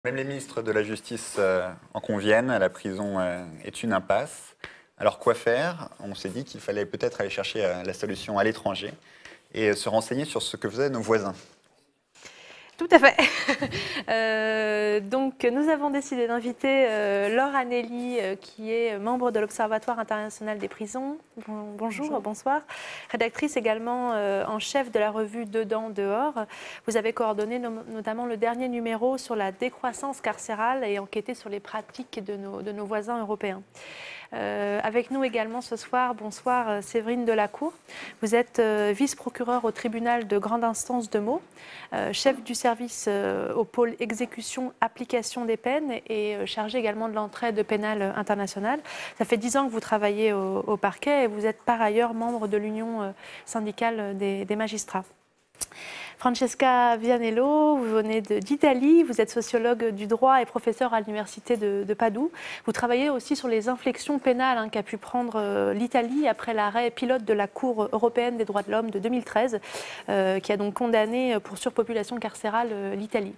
Même les ministres de la Justice en conviennent, la prison est une impasse. Alors quoi faire? On s'est dit qu'il fallait peut-être aller chercher la solution à l'étranger et se renseigner sur ce que faisaient nos voisins. Tout à fait. Donc, nous avons décidé d'inviter Laure Anelli, qui est membre de l'Observatoire international des prisons. Bonjour, bonsoir. Rédactrice également en chef de la revue Dedans, Dehors. Vous avez coordonné notamment le dernier numéro sur la décroissance carcérale et enquêté sur les pratiques de nos voisins européens. Avec nous également ce soir, bonsoir Séverine Delacour. Vous êtes vice-procureure au tribunal de grande instance de Meaux, chef du service au pôle exécution, application des peines et chargée également de l'entraide pénale internationale. Ça fait 10 ans que vous travaillez au parquet et vous êtes par ailleurs membre de l'Union syndicale des magistrats. Francesca Vianello, vous venez d'Italie, vous êtes sociologue du droit et professeur à l'université de Padoue. Vous travaillez aussi sur les inflexions pénales qu'a pu prendre l'Italie après l'arrêt pilote de la Cour européenne des droits de l'homme de 2013, qui a donc condamné pour surpopulation carcérale l'Italie.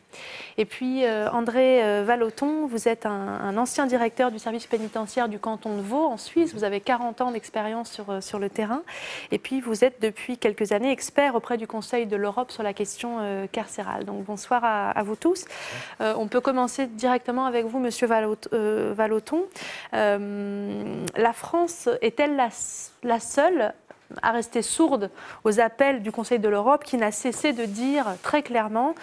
Et puis André Vallotton, vous êtes un ancien directeur du service pénitentiaire du canton de Vaud en Suisse. Vous avez 40 ans d'expérience sur le terrain. Et puis vous êtes depuis quelques années expert auprès du Conseil de l'Europe sur la question carcérale. Donc bonsoir à vous tous. On peut commencer directement avec vous, Monsieur Vallotton. La France est-elle la seule à rester sourde aux appels du Conseil de l'Europe, qui n'a cessé de dire très clairement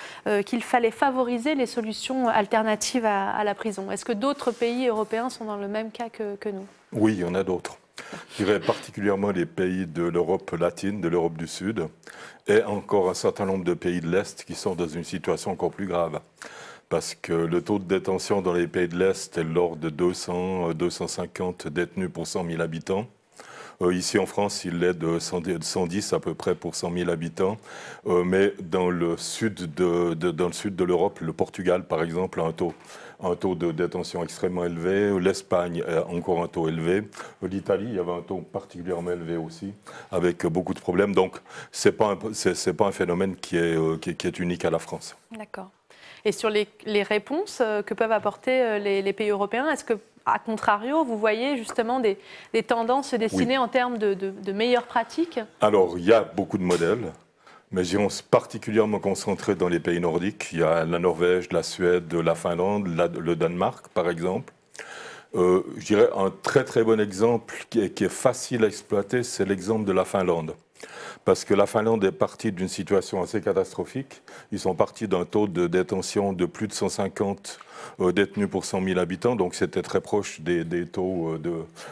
qu'il fallait favoriser les solutions alternatives à la prison? Est-ce que d'autres pays européens sont dans le même cas que nous? Oui, il y en a d'autres. Je dirais particulièrement les pays de l'Europe latine, de l'Europe du Sud, et encore un certain nombre de pays de l'Est qui sont dans une situation encore plus grave. Parce que le taux de détention dans les pays de l'Est est de l'ordre de 200-250 détenus pour 100 000 habitants. Ici en France, il est de 110 à peu près pour 100 000 habitants. Mais dans le sud de l'Europe, le Portugal par exemple a un taux de détention extrêmement élevé. L'Espagne a encore un taux élevé. L'Italie, il y avait un taux particulièrement élevé aussi, avec beaucoup de problèmes. Donc, c'est pas un phénomène qui est unique à la France. D'accord. Et sur les réponses que peuvent apporter les pays européens, est-ce que, à contrario, vous voyez justement des tendances se dessiner en termes de meilleures pratiques? Alors, il y a beaucoup de modèles. Mais ils sont particulièrement concentrés dans les pays nordiques. Il y a la Norvège, la Suède, la Finlande, le Danemark, par exemple. Je dirais un très très bon exemple qui est facile à exploiter, c'est l'exemple de la Finlande. Parce que la Finlande est partie d'une situation assez catastrophique. Ils sont partis d'un taux de détention de plus de 150 détenus pour 100 000 habitants. Donc c'était très proche des taux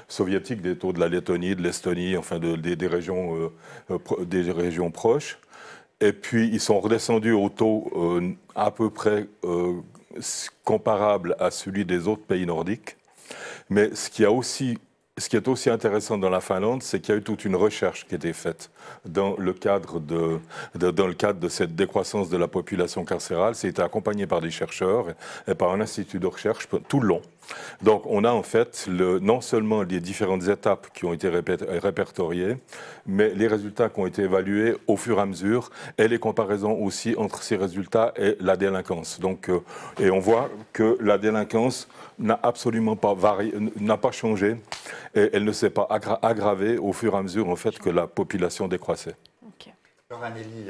soviétiques, des taux de la Lettonie, de l'Estonie, enfin des régions proches. Et puis, ils sont redescendus au taux à peu près comparable à celui des autres pays nordiques. Mais ce qui est aussi intéressant dans la Finlande, c'est qu'il y a eu toute une recherche qui a été faite dans le cadre de cette décroissance de la population carcérale. C'était accompagné par des chercheurs et par un institut de recherche tout le long. Donc on a en fait non seulement les différentes étapes qui ont été répertoriées, mais les résultats qui ont été évalués au fur et à mesure et les comparaisons aussi entre ces résultats et la délinquance. Donc, et on voit que la délinquance n'a absolument pas varié, n'a pas changé et elle ne s'est pas aggravée au fur et à mesure en fait que la population décroissait. Okay. Laure Anelli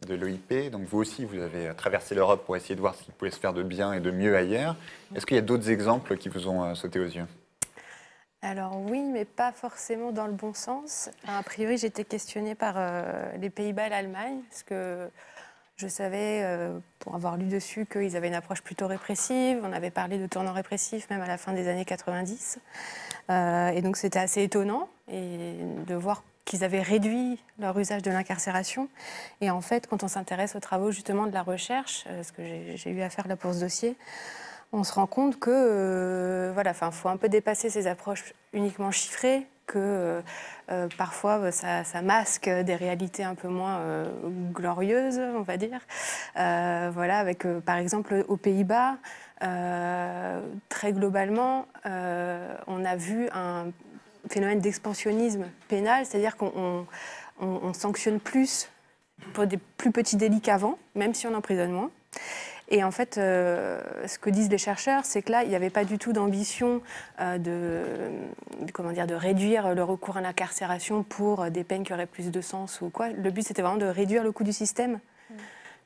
de l'OIP, donc vous aussi, vous avez traversé l'Europe pour essayer de voir ce qui pouvait se faire de bien et de mieux ailleurs. Est-ce qu'il y a d'autres exemples qui vous ont sauté aux yeux? Alors oui, mais pas forcément dans le bon sens. A priori, j'ai été questionnée par les Pays-Bas et l'Allemagne, parce que je savais, pour avoir lu dessus, qu'ils avaient une approche plutôt répressive. On avait parlé de tournant répressif même à la fin des années 90. Et donc c'était assez étonnant de voir qu'ils avaient réduit leur usage de l'incarcération. Et en fait, quand on s'intéresse aux travaux justement de la recherche, ce que j'ai eu à faire là pour ce dossier, on se rend compte que voilà, faut un peu dépasser ces approches uniquement chiffrées, que parfois ça masque des réalités un peu moins glorieuses, on va dire. Voilà, avec par exemple aux Pays-Bas, très globalement, on a vu un phénomène d'expansionnisme pénal, c'est-à-dire qu'on sanctionne plus pour des plus petits délits qu'avant, même si on emprisonne moins. Et en fait, ce que disent les chercheurs, c'est que là, il n'y avait pas du tout d'ambition de réduire le recours à l'incarcération pour des peines qui auraient plus de sens ou quoi. Le but, c'était vraiment de réduire le coût du système.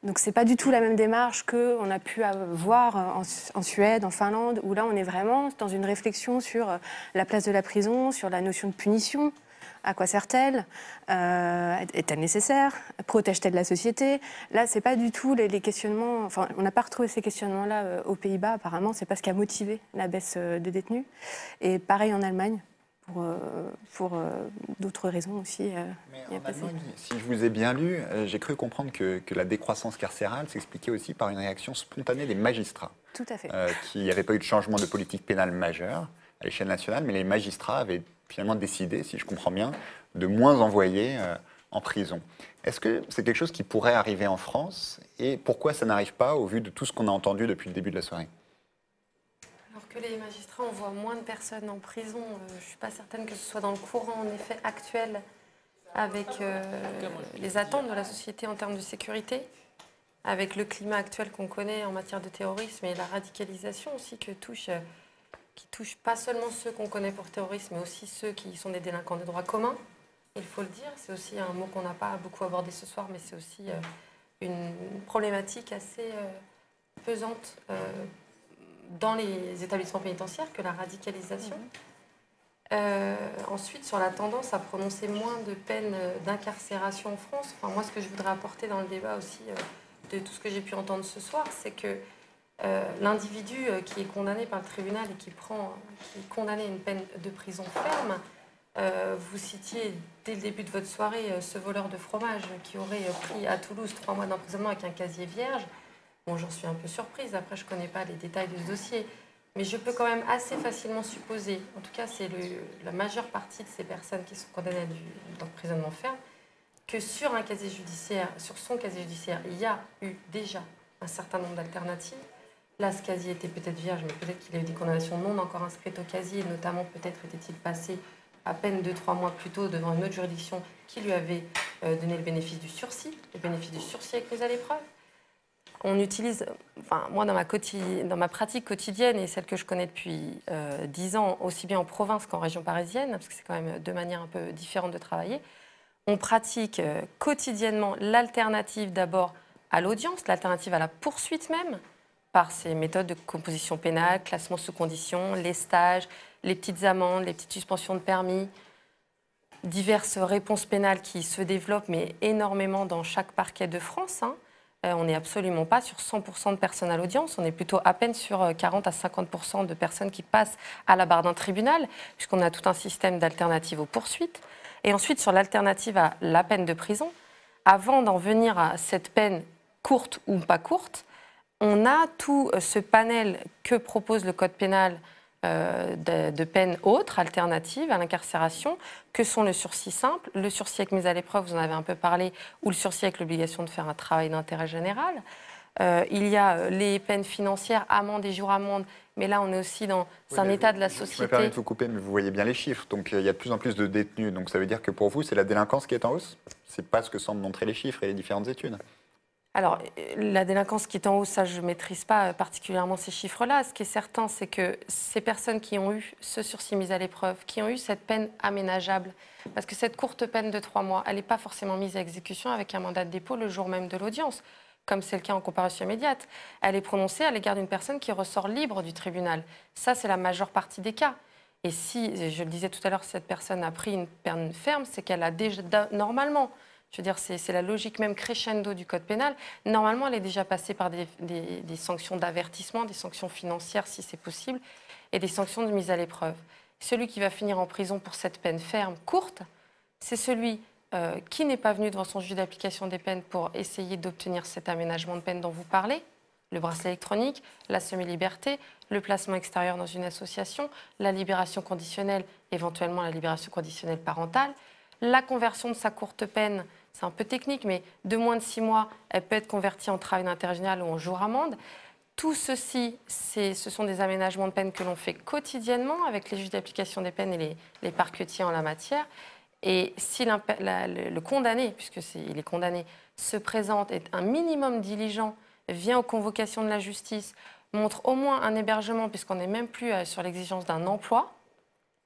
Donc, ce n'est pas du tout la même démarche qu'on a pu voir en Suède, en Finlande, où là, on est vraiment dans une réflexion sur la place de la prison, sur la notion de punition. À quoi sert-elle? Est-elle nécessaire? Protège-t-elle la société? Là, ce n'est pas du tout les questionnements... Enfin, on n'a pas retrouvé ces questionnements-là aux Pays-Bas, apparemment. Ce n'est pas ce qui a motivé la baisse des détenus. Et pareil en Allemagne, pour d'autres raisons aussi. Mais en Allemagne, si je vous ai bien lu, j'ai cru comprendre que la décroissance carcérale s'expliquait aussi par une réaction spontanée des magistrats. Tout à fait. Qu'il n'y avait pas eu de changement de politique pénale majeure à l'échelle nationale, mais les magistrats avaient finalement décidé, si je comprends bien, de moins envoyer en prison. Est-ce que c'est quelque chose qui pourrait arriver en France? Et pourquoi ça n'arrive pas au vu de tout ce qu'on a entendu depuis le début de la soirée? Alors que les magistrats envoient moins de personnes en prison, je ne suis pas certaine que ce soit dans le courant en effet actuel avec les attentes de la société en termes de sécurité, avec le climat actuel qu'on connaît en matière de terrorisme et la radicalisation aussi qui touche pas seulement ceux qu'on connaît pour terrorisme, mais aussi ceux qui sont des délinquants de droit commun. Il faut le dire, c'est aussi un mot qu'on n'a pas beaucoup abordé ce soir, mais c'est aussi une problématique assez pesante dans les établissements pénitentiaires que la radicalisation. Ensuite, sur la tendance à prononcer moins de peines d'incarcération en France, enfin, moi, ce que je voudrais apporter dans le débat aussi de tout ce que j'ai pu entendre ce soir, c'est que l'individu qui est condamné par le tribunal et qui est condamné à une peine de prison ferme, vous citiez dès le début de votre soirée ce voleur de fromage qui aurait pris à Toulouse 3 mois d'emprisonnement avec un casier vierge. Bon, j'en suis un peu surprise, après je ne connais pas les détails de ce dossier, mais je peux quand même assez facilement supposer, en tout cas c'est la majeure partie de ces personnes qui sont condamnées à d'emprisonnement ferme, que sur son casier judiciaire, il y a eu déjà un certain nombre d'alternatives. Là, ce casier était peut-être vierge, mais peut-être qu'il a eu des condamnations non encore inscrites au casier, notamment peut-être était-il passé à peine 2-3 mois plus tôt devant une autre juridiction qui lui avait donné le bénéfice du sursis avec mise à l'épreuve. On utilise, enfin, moi dans ma pratique quotidienne et celle que je connais depuis 10 ans, aussi bien en province qu'en région parisienne, parce que c'est quand même deux manières un peu différentes de travailler, on pratique quotidiennement l'alternative d'abord à l'audience, l'alternative à la poursuite même, par ces méthodes de composition pénale, classement sous condition, les stages, les petites amendes, les petites suspensions de permis, diverses réponses pénales qui se développent, mais énormément dans chaque parquet de France. On n'est absolument pas sur 100% de personnes à l'audience, on est plutôt à peine sur 40 à 50% de personnes qui passent à la barre d'un tribunal, puisqu'on a tout un système d'alternatives aux poursuites. Et ensuite, sur l'alternative à la peine de prison, avant d'en venir à cette peine courte ou pas courte, on a tout ce panel que propose le Code pénal de peines autres, alternatives à l'incarcération, que sont le sursis simple, le sursis avec mise à l'épreuve, vous en avez un peu parlé, ou le sursis avec l'obligation de faire un travail d'intérêt général. Il y a les peines financières, amende et jour-amende, mais là on est aussi dans un état de la société. Je me permets de vous couper, mais vous voyez bien les chiffres. Donc il y a de plus en plus de détenus. Donc ça veut dire que pour vous, c'est la délinquance qui est en hausse? C'est pas ce que semblent montrer les chiffres et les différentes études. Alors, la délinquance qui est en hausse, ça, je ne maîtrise pas particulièrement ces chiffres-là. Ce qui est certain, c'est que ces personnes qui ont eu ce sursis mis à l'épreuve, qui ont eu cette peine aménageable, parce que cette courte peine de 3 mois, elle n'est pas forcément mise à exécution avec un mandat de dépôt le jour même de l'audience, comme c'est le cas en comparution immédiate. Elle est prononcée à l'égard d'une personne qui ressort libre du tribunal. Ça, c'est la majeure partie des cas. Et si, je le disais tout à l'heure, cette personne a pris une peine ferme, c'est qu'elle a déjà, normalement... Je veux dire, c'est la logique même crescendo du Code pénal. Normalement, elle est déjà passée par des sanctions d'avertissement, des sanctions financières si c'est possible, et des sanctions de mise à l'épreuve. Celui qui va finir en prison pour cette peine ferme, courte, c'est celui qui n'est pas venu devant son juge d'application des peines pour essayer d'obtenir cet aménagement de peine dont vous parlez, le bracelet électronique, la semi-liberté, le placement extérieur dans une association, la libération conditionnelle, éventuellement la libération conditionnelle parentale, la conversion de sa courte peine. C'est un peu technique, mais de moins de 6 mois, elle peut être convertie en travail d'intérêt général ou en jour-amende. Tout ceci, ce sont des aménagements de peine que l'on fait quotidiennement avec les juges d'application des peines et les parquetiers en la matière. Et si le condamné, puisqu'il est condamné, se présente, est un minimum diligent, vient aux convocations de la justice, montre au moins un hébergement, puisqu'on n'est même plus sur l'exigence d'un emploi,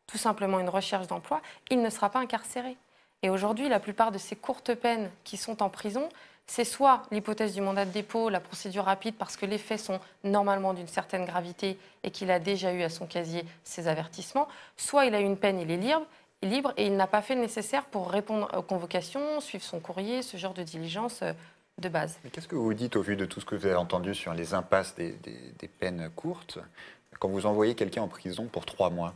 tout simplement une recherche d'emploi, il ne sera pas incarcéré. Et aujourd'hui, la plupart de ces courtes peines qui sont en prison, c'est soit l'hypothèse du mandat de dépôt, la procédure rapide, parce que les faits sont normalement d'une certaine gravité et qu'il a déjà eu à son casier ses avertissements, soit il a eu une peine, il est libre et il n'a pas fait le nécessaire pour répondre aux convocations, suivre son courrier, ce genre de diligence de base. Mais qu'est-ce que vous dites au vu de tout ce que vous avez entendu sur les impasses des peines courtes quand vous envoyez quelqu'un en prison pour 3 mois?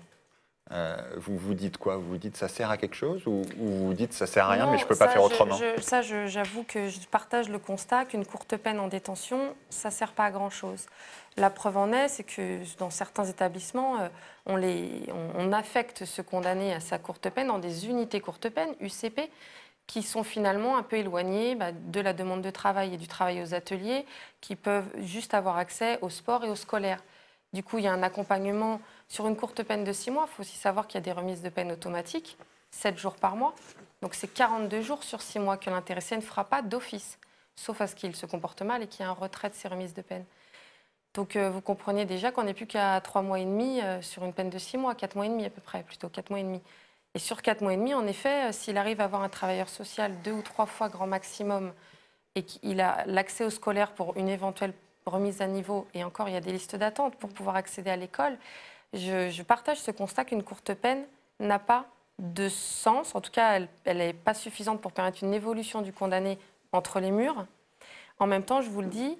Vous vous dites quoi? Vous vous dites ça sert à quelque chose ou vous vous dites ça sert à rien mais je ne peux pas faire autrement? J'avoue que je partage le constat qu'une courte peine en détention, ça ne sert pas à grand-chose. La preuve en est, c'est que dans certains établissements, on affecte ce condamné à sa courte peine dans des unités courte peine, UCP, qui sont finalement un peu éloignées de la demande de travail et du travail aux ateliers, qui peuvent juste avoir accès au sport et au scolaire. Du coup, il y a un accompagnement sur une courte peine de 6 mois. Il faut aussi savoir qu'il y a des remises de peine automatiques, 7 jours par mois. Donc, c'est 42 jours sur 6 mois que l'intéressé ne fera pas d'office, sauf à ce qu'il se comporte mal et qu'il y ait un retrait de ces remises de peine. Donc, vous comprenez déjà qu'on n'est plus qu'à 3 mois et demi sur une peine de 6 mois, 4 mois et demi à peu près, plutôt 4 mois et demi. Et sur 4 mois et demi, en effet, s'il arrive à avoir un travailleur social 2 ou 3 fois grand maximum et qu'il a l'accès au scolaire pour une éventuelle remise à niveau, et encore, il y a des listes d'attente pour pouvoir accéder à l'école, je partage ce constat qu'une courte peine n'a pas de sens. En tout cas, elle n'est pas suffisante pour permettre une évolution du condamné entre les murs. En même temps, je vous le dis,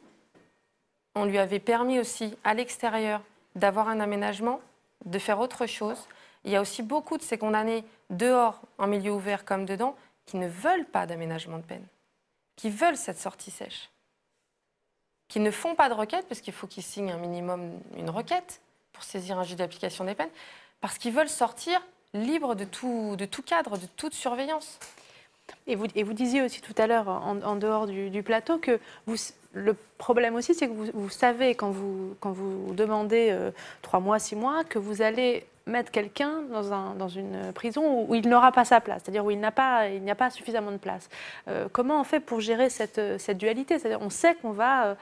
on lui avait permis aussi, à l'extérieur, d'avoir un aménagement, de faire autre chose. Il y a aussi beaucoup de ces condamnés, dehors, en milieu ouvert comme dedans, qui ne veulent pas d'aménagement de peine, qui veulent cette sortie sèche, qui ne font pas de requête, parce qu'il faut qu'ils signent un minimum une requête pour saisir un juge d'application des peines, parce qu'ils veulent sortir libres de tout cadre, de toute surveillance. Et vous disiez aussi tout à l'heure, en dehors du plateau, que le problème aussi, c'est que vous savez, quand vous demandez 3 mois, 6 mois, que vous allez mettre quelqu'un dans une prison où il n'aura pas sa place, c'est-à-dire où il n'y a pas suffisamment de place. Comment on fait pour gérer cette dualité? C'est-à-dire on sait qu'on va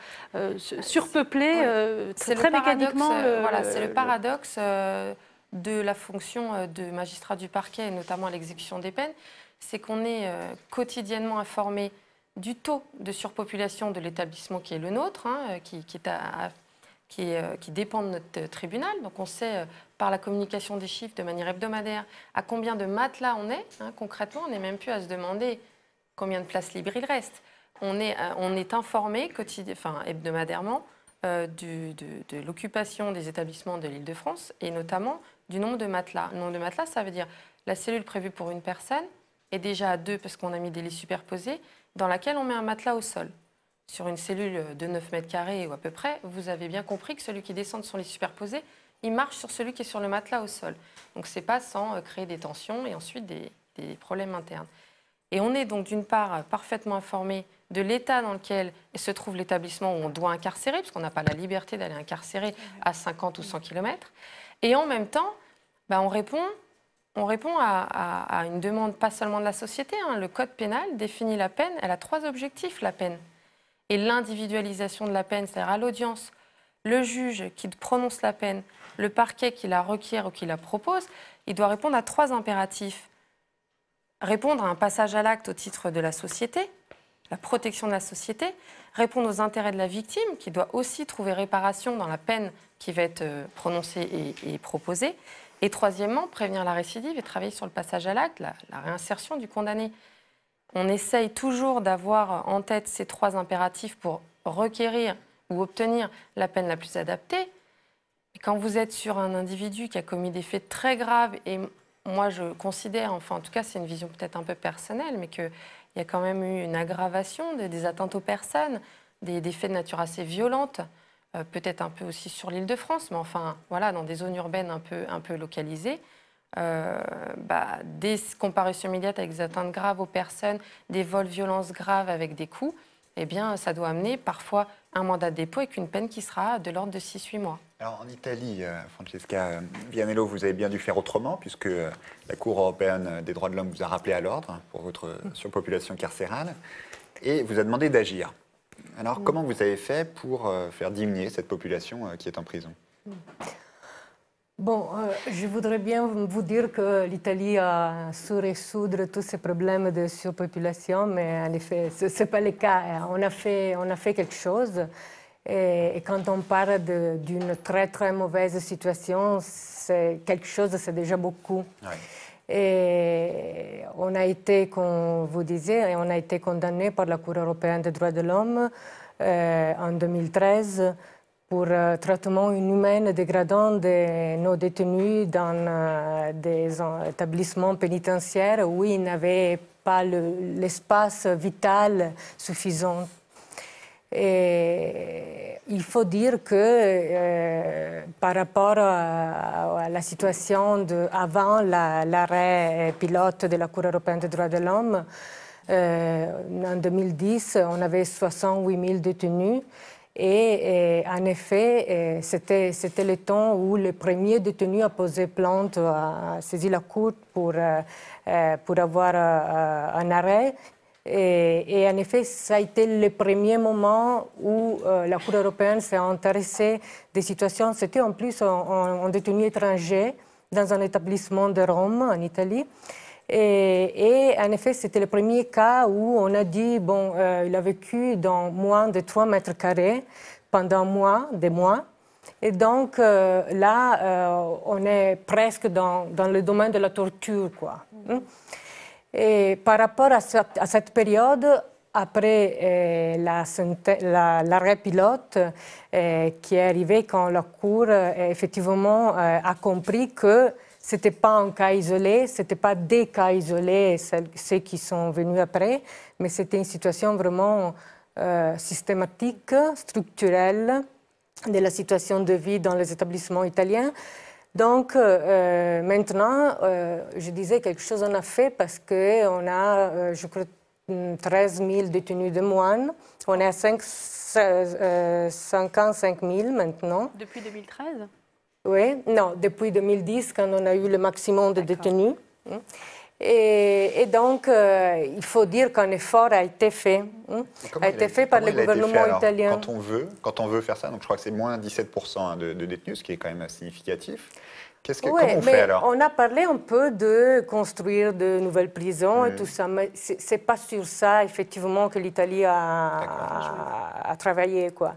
surpeupler très mécaniquement... C'est le paradoxe de la fonction de magistrat du parquet, et notamment à l'exécution des peines, c'est qu'on est quotidiennement informé du taux de surpopulation de l'établissement qui est le nôtre, qui dépend de notre tribunal. Donc on sait par la communication des chiffres de manière hebdomadaire à combien de matelas on est. Concrètement, on n'est même plus à se demander combien de places libres il reste. On est informé hebdomadairement de l'occupation des établissements de l'Île-de-France et notamment du nombre de matelas. Le nombre de matelas, ça veut dire la cellule prévue pour une personne est déjà à 2 parce qu'on a mis des lits superposés, dans laquelle on met un matelas au sol. Sur une cellule de 9 mètres carrés ou à peu près, vous avez bien compris que celui qui descend de son lit superposé, il marche sur celui qui est sur le matelas au sol. Donc ce n'est pas sans créer des tensions et ensuite des problèmes internes. Et on est donc d'une part parfaitement informé de l'état dans lequel se trouve l'établissement où on doit incarcérer, parce qu'on n'a pas la liberté d'aller incarcérer à 50 ou 100 km. Et en même temps, on répond à une demande pas seulement de la société. Le code pénal définit la peine, elle a 3 objectifs, la peine. Et l'individualisation de la peine, c'est-à-dire à l'audience, le juge qui prononce la peine, le parquet qui la requiert ou qui la propose, il doit répondre à 3 impératifs. Répondre à un passage à l'acte au titre de la société, la protection de la société, répondre aux intérêts de la victime, qui doit aussi trouver réparation dans la peine qui va être prononcée et proposée, et troisièmement, prévenir la récidive et travailler sur le passage à l'acte, la réinsertion du condamné. On essaye toujours d'avoir en tête ces 3 impératifs pour requérir ou obtenir la peine la plus adaptée. Et quand vous êtes sur un individu qui a commis des faits très graves, et moi je considère, enfin en tout cas c'est une vision peut-être un peu personnelle, mais qu'il y a quand même eu une aggravation des atteintes aux personnes, des faits de nature assez violente, peut-être un peu aussi sur l'Île-de-France, mais enfin voilà, dans des zones urbaines un peu localisées. Des comparutions immédiates avec des atteintes graves aux personnes, des vols, violences graves avec des coups, eh bien, ça doit amener parfois un mandat de dépôt avec une peine qui sera de l'ordre de 6-8 mois. Alors, en Italie, Francesca Vianello, vous avez bien dû faire autrement, puisque la Cour européenne des droits de l'homme vous a rappelé à l'ordre pour votre surpopulation carcérale, et vous a demandé d'agir. Alors, comment vous avez fait pour faire diminuer cette population qui est en prison? Bon, je voudrais bien vous dire que l'Italie a su résoudre tous ces problèmes de surpopulation, mais en effet, ce n'est pas le cas. On a fait quelque chose. Et quand on parle d'une très, très mauvaise situation, quelque chose, c'est déjà beaucoup. Ouais. Et on a été, comme vous disiez, on a été condamné par la Cour européenne des droits de l'homme en 2013 pour traitement inhumain dégradant de nos détenus dans des établissements pénitentiaires où ils n'avaient pas l'espace vital suffisant. Et il faut dire que par rapport à la situation avant l'arrêt pilote de la Cour européenne des droits de l'homme, en 2010, on avait 68 000 détenus. Et en effet, c'était le temps où le premier détenu a posé plainte, a saisi la Cour pour avoir un arrêt. Et en effet, ça a été le premier moment où la Cour européenne s'est intéressée des situations. C'était en plus un détenu étranger dans un établissement de Rome, en Italie. Et en effet, c'était le premier cas où on a dit, bon, il a vécu dans moins de 3 mètres carrés pendant des mois. Et donc là, on est presque dans le domaine de la torture, quoi. Et par rapport à cette période, après l'arrêt pilote qui est arrivé quand la Cour effectivement a compris que ce n'était pas un cas isolé, ce n'était pas des cas isolés, ceux qui sont venus après, mais c'était une situation vraiment systématique, structurelle de la situation de vie dans les établissements italiens. Donc maintenant, je disais quelque chose on a fait parce qu'on a, je crois, 13 000 détenus de moins. On est à 55 000 maintenant. Depuis 2013? Oui, non, depuis 2010, quand on a eu le maximum de détenus. Et donc, il faut dire qu'un effort a été fait. A été fait par le gouvernement italien. Quand on veut faire ça, donc je crois que c'est moins 17% de détenus, ce qui est quand même significatif. Comment on fait alors? On a parlé un peu de construire de nouvelles prisons et tout ça, mais ce n'est pas sur ça, effectivement, que l'Italie a travaillé, quoi.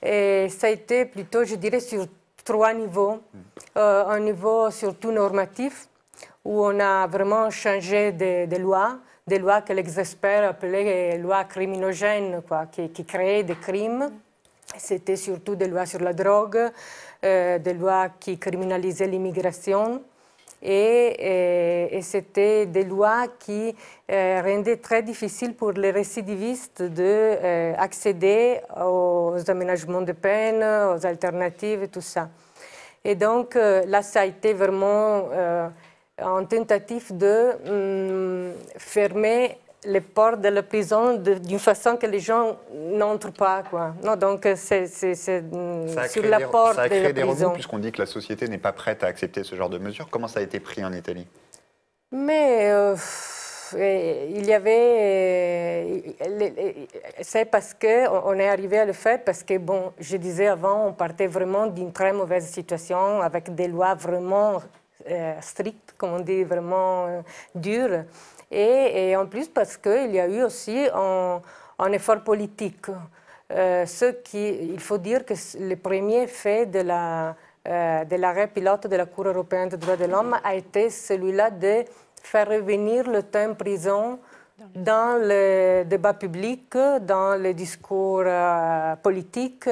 Et ça a été plutôt, je dirais, sur 3 niveaux. Un niveau surtout normatif, où on a vraiment changé des lois que les experts appelaient lois criminogènes, quoi, qui créaient des crimes. C'était surtout des lois sur la drogue, des lois qui criminalisaient l'immigration. Et c'était des lois qui rendaient très difficile pour les récidivistes d'accéder aux aménagements de peine, aux alternatives et tout ça. Et donc là, ça a été vraiment une tentative de fermer les portes de la prison d'une façon que les gens n'entrent pas, quoi. Non, donc c'est sur la porte de la prison. Ça a créé des remous puisqu'on dit que la société n'est pas prête à accepter ce genre de mesures. Comment ça a été pris en Italie? Mais il y avait... c'est parce qu'on est arrivé à le faire parce que, bon, je disais avant, on partait vraiment d'une très mauvaise situation avec des lois vraiment strictes, comme on dit, vraiment dures. Et en plus parce qu'il y a eu aussi un effort politique. Il faut dire que le premier fait de l'arrêt pilote de la Cour européenne des droits de l'homme a été celui-là de faire revenir le temps prison dans le débat public, dans le discours politique,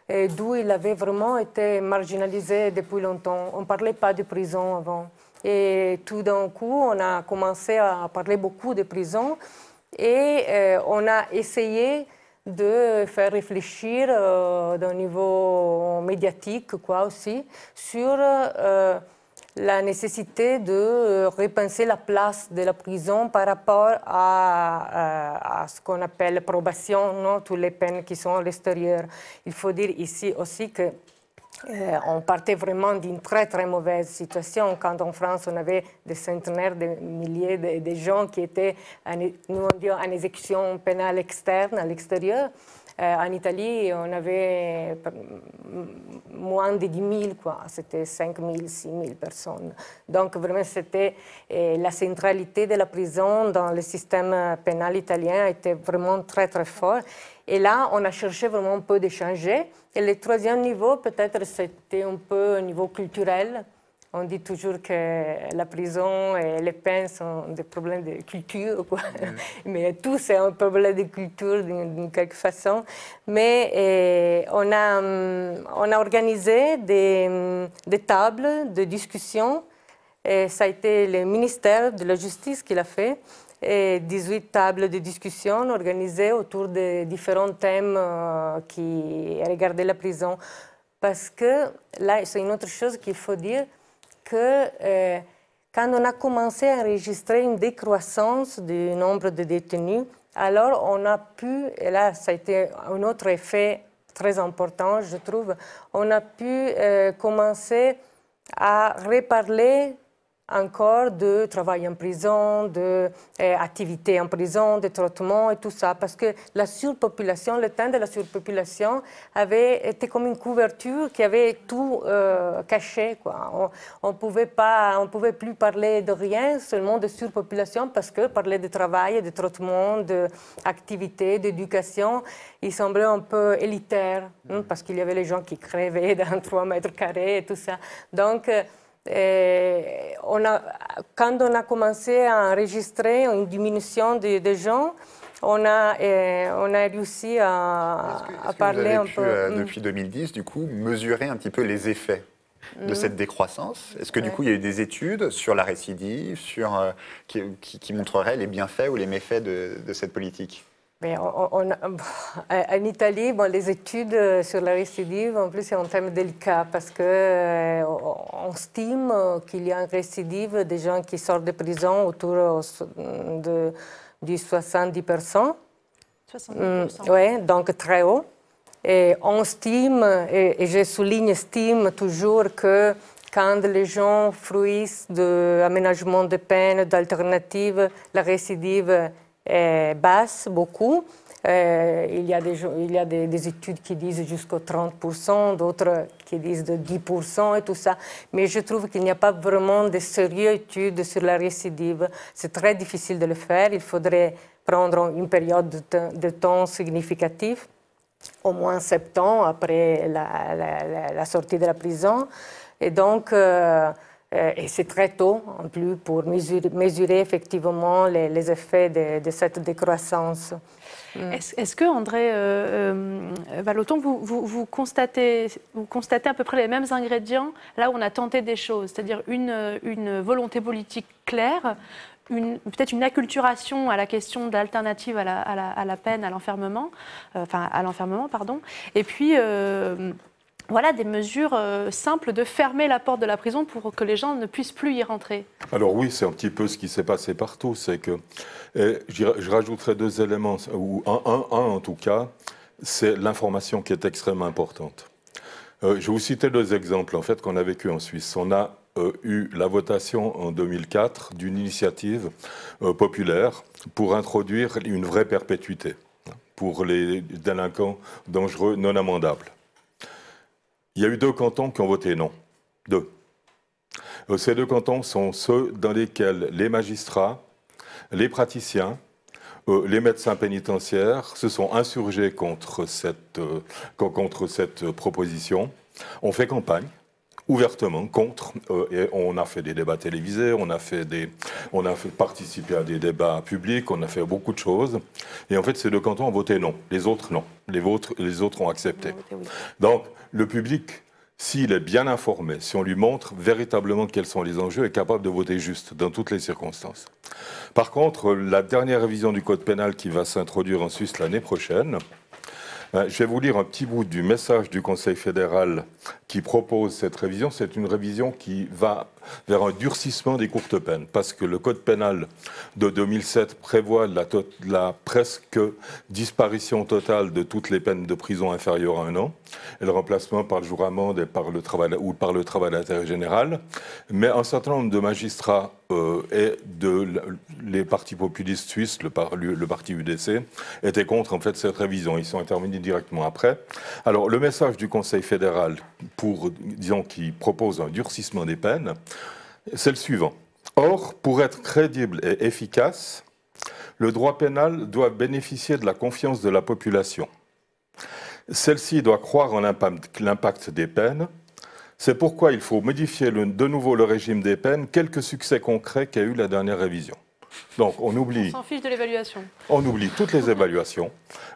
d'où il avait vraiment été marginalisé depuis longtemps. On ne parlait pas de prison avant. Et tout d'un coup, on a commencé à parler beaucoup de prison et on a essayé de faire réfléchir d'un niveau médiatique, quoi, aussi, sur la nécessité de repenser la place de la prison par rapport à ce qu'on appelle la probation, non, toutes les peines qui sont à l'extérieur. Il faut dire ici aussi que on partait vraiment d'une très très mauvaise situation quand en France on avait des centenaires, des milliers de gens qui étaient, nous on dit, en exécution pénale externe, à l'extérieur. En Italie, on avait moins de 10 000, quoi. C'était 5 000, 6 000 personnes. Donc vraiment, c'était la centralité de la prison dans le système pénal italien était vraiment très, très fort. Et là, on a cherché vraiment un peu de changer. Et le troisième niveau, peut-être, c'était un peu au niveau culturel. On dit toujours que la prison et les peines sont des problèmes de culture, quoi. Mais tout, c'est un problème de culture d'une quelque façon. Mais on a organisé des tables de discussion. Et ça a été le ministère de la Justice qui l'a fait. Et 18 tables de discussion organisées autour de différents thèmes qui regardaient la prison. Parce que là, c'est une autre chose qu'il faut dire, que quand on a commencé à enregistrer une décroissance du nombre de détenus, alors on a pu, et là ça a été un autre effet très important, je trouve, on a pu commencer à reparler encore de travail en prison, d'activités en prison, de traitement et tout ça, parce que la surpopulation, le temps de la surpopulation avait été comme une couverture qui avait tout caché, quoi. On pouvait plus parler de rien, seulement de surpopulation, parce que parler de travail, de traitement, d'activités, d'éducation, il semblait un peu élitaire, parce qu'il y avait les gens qui crevaient dans 3 mètres carrés et tout ça. Donc, quand on a commencé à enregistrer une diminution des gens, on a réussi à parler un peu. Est-ce que vous avez pu, depuis 2010, du coup, mesurer un petit peu les effets de cette décroissance? Est-ce que, du coup, il y a eu des études sur la récidive, qui montreraient les bienfaits ou les méfaits de cette politique? Mais en Italie, bon, les études sur la récidive, en plus, c'est un thème délicat parce qu'on estime qu'il y a une récidive des gens qui sortent de prison autour du 70%. 70%. Oui, donc très haut. Et on estime, et je souligne, estime toujours que quand les gens fruissent d'aménagement de peine, d'alternatives, la récidive est basse beaucoup. Il y a des études qui disent jusqu'à 30%, d'autres qui disent de 10% et tout ça. Mais je trouve qu'il n'y a pas vraiment de sérieuses études sur la récidive. C'est très difficile de le faire. Il faudrait prendre une période de temps significative, au moins 7 ans après la sortie de la prison. Et donc, et c'est très tôt, en plus, pour mesurer effectivement les effets de cette décroissance. Est-ce que, André Vallotton, vous constatez à peu près les mêmes ingrédients là où on a tenté des choses, c'est-à-dire une volonté politique claire, peut-être une acculturation à la question d'alternative à la peine, à l'enfermement, pardon, et puis voilà, des mesures simples de fermer la porte de la prison pour que les gens ne puissent plus y rentrer. Alors oui, c'est un petit peu ce qui s'est passé partout. C'est que, je rajouterai 2 éléments, ou un en tout cas, c'est l'information qui est extrêmement importante. Je vais vous citer 2 exemples en fait qu'on a vécu en Suisse. On a eu la votation en 2004 d'une initiative populaire pour introduire une vraie perpétuité pour les délinquants dangereux non amendables. Il y a eu 2 cantons qui ont voté non. 2. Ces 2 cantons sont ceux dans lesquels les magistrats, les praticiens, les médecins pénitentiaires se sont insurgés contre cette proposition. On fait campagne ouvertement contre, et on a fait des débats télévisés, on a fait participer à des débats publics, on a fait beaucoup de choses. Et en fait, ces 2 cantons ont voté non. Les autres, non. Les autres ont accepté. Donc, le public, s'il est bien informé, si on lui montre véritablement quels sont les enjeux, est capable de voter juste dans toutes les circonstances. Par contre, la dernière révision du Code pénal qui va s'introduire en Suisse l'année prochaine, je vais vous lire un petit bout du message du Conseil fédéral qui propose cette révision. C'est une révision qui va vers un durcissement des courtes peines, parce que le code pénal de 2007 prévoit la presque disparition totale de toutes les peines de prison inférieures à 1 an, et le remplacement par le jour amende et par le travail d'intérêt général. Mais un certain nombre de magistrats et les partis populistes suisses, le parti UDC, étaient contre en fait cette révision. Ils sont intervenus directement après. Alors le message du Conseil fédéral qui propose un durcissement des peines, c'est le suivant. Or, pour être crédible et efficace, le droit pénal doit bénéficier de la confiance de la population. Celle-ci doit croire en l'impact des peines. C'est pourquoi il faut modifier de nouveau le régime des peines, quelques succès concrets qu'a eu la dernière révision. Donc on s'en fiche de l'évaluation. On oublie toutes les évaluations.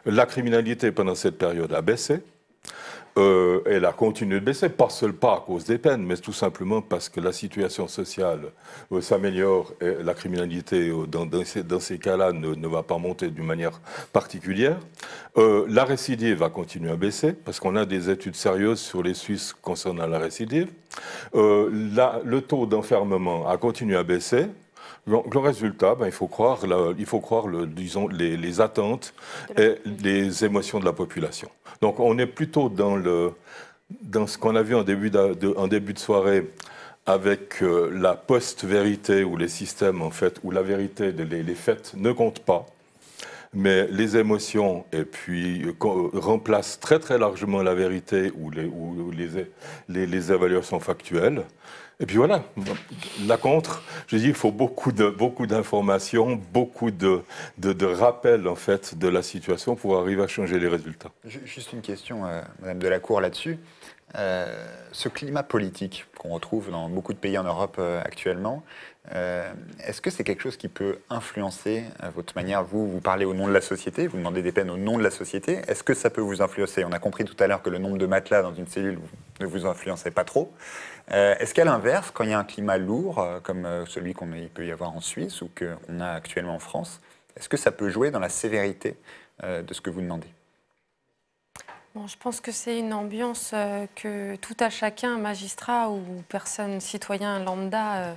La criminalité pendant cette période a baissé. Elle a continué de baisser, pas à cause des peines, mais tout simplement parce que la situation sociale s'améliore et la criminalité, dans ces cas-là, ne va pas monter d'une manière particulière. La récidive va continuer à baisser, parce qu'on a des études sérieuses sur les Suisses concernant la récidive. Le taux d'enfermement a continué à baisser. Donc, le résultat, il faut croire, les attentes et les émotions de la population. Donc on est plutôt dans ce qu'on a vu en début de soirée avec la post-vérité où les systèmes, en fait, où la vérité, les faits ne comptent pas, mais les émotions et puis remplacent très très largement la vérité ou les évaluations factuelles. Et puis voilà, la contre, je dis, il faut beaucoup d'informations, beaucoup de rappels en fait de la situation pour arriver à changer les résultats. Juste une question, Madame Delacour, là-dessus. Ce climat politique qu'on retrouve dans beaucoup de pays en Europe actuellement, est-ce que c'est quelque chose qui peut influencer votre manière, vous parlez au nom de la société, vous demandez des peines au nom de la société, est-ce que ça peut vous influencer? On a compris tout à l'heure que le nombre de matelas dans une cellule ne vous influençait pas trop. Est-ce qu'à l'inverse, quand il y a un climat lourd, comme celui qu'il peut y avoir en Suisse ou qu'on a actuellement en France, est-ce que ça peut jouer dans la sévérité de ce que vous demandez? Bon, je pense que c'est une ambiance que tout à chacun, magistrat ou personne, citoyen lambda,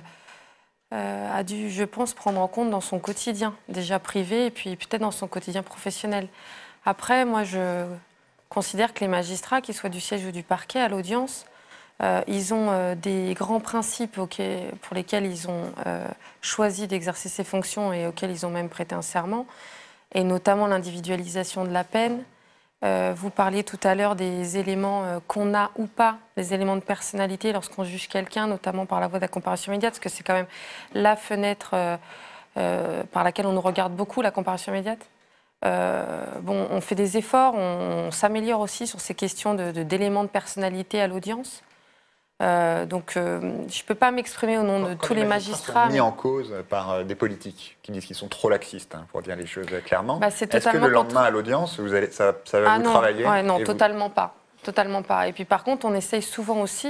a dû, je pense, prendre en compte dans son quotidien, déjà privé et puis peut-être dans son quotidien professionnel. Après, moi, je considère que les magistrats, qu'ils soient du siège ou du parquet, à l'audience, ils ont des grands principes pour lesquels ils ont choisi d'exercer ces fonctions et auxquels ils ont même prêté un serment, et notamment l'individualisation de la peine. Vous parliez tout à l'heure des éléments qu'on a ou pas, les éléments de personnalité lorsqu'on juge quelqu'un, notamment par la voie de la comparution immédiate, parce que c'est quand même la fenêtre par laquelle on nous regarde beaucoup, la comparution immédiate. On fait des efforts, on s'améliore aussi sur ces questions d'éléments de personnalité à l'audience. Je ne peux pas m'exprimer au nom de tous les magistrats. Sont mis en cause par des politiques qui disent qu'ils sont trop laxistes, pour dire les choses clairement. Est-ce que le lendemain à l'audience, ça va vous travailler? Non, totalement pas. Totalement pas. Et puis par contre, on essaye souvent aussi,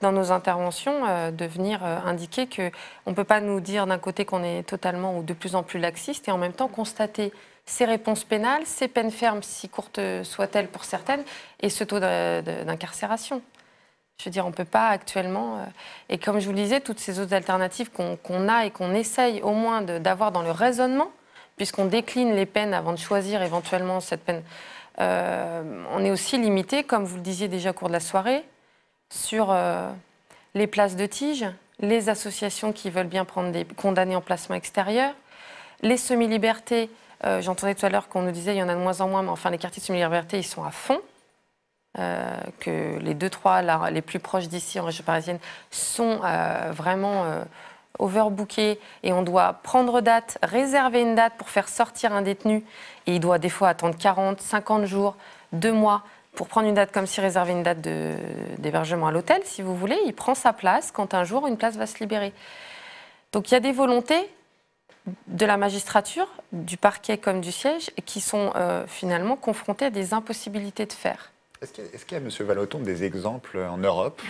dans nos interventions, de venir indiquer qu'on ne peut pas nous dire d'un côté qu'on est totalement ou de plus en plus laxiste et en même temps constater ces réponses pénales, ces peines fermes, si courtes soient-elles pour certaines, et ce taux d'incarcération. Je veux dire, on ne peut pas actuellement... et comme je vous le disais, toutes ces autres alternatives qu'on a et qu'on essaye au moins d'avoir dans le raisonnement, puisqu'on décline les peines avant de choisir éventuellement cette peine, on est aussi limité, comme vous le disiez déjà au cours de la soirée, sur les places de tige, les associations qui veulent bien prendre des condamnés en placement extérieur, les semi-libertés. J'entendais tout à l'heure qu'on nous disait qu'il y en a de moins en moins, mais enfin les quartiers de semi-liberté, ils sont à fond. Que les 2-3 les plus proches d'ici en région parisienne sont vraiment overbookés et on doit prendre date, réserver une date pour faire sortir un détenu et il doit des fois attendre 40, 50 jours, 2 mois pour prendre une date comme si réserver une date d'hébergement à l'hôtel, si vous voulez. Il prend sa place quand un jour une place va se libérer. Donc il y a des volontés de la magistrature, du parquet comme du siège, qui sont finalement confrontées à des impossibilités de faire. Est-ce qu'il y a, M. Vallotton, des exemples en Europe,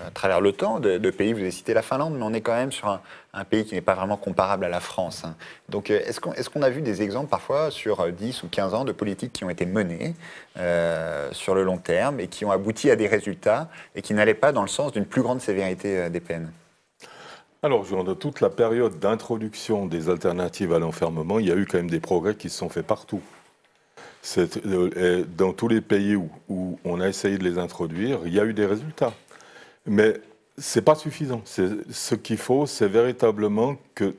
à travers le temps, de pays, vous avez cité la Finlande, mais on est quand même sur un pays qui n'est pas vraiment comparable à la France. Donc est-ce qu'on a vu des exemples parfois sur 10 ou 15 ans de politiques qui ont été menées sur le long terme et qui ont abouti à des résultats et qui n'allaient pas dans le sens d'une plus grande sévérité des peines? Alors, dans toute la période d'introduction des alternatives à l'enfermement, il y a eu quand même des progrès qui se sont faits partout. Dans tous les pays où on a essayé de les introduire, il y a eu des résultats. Mais ce n'est pas suffisant. Ce qu'il faut, c'est véritablement qu'il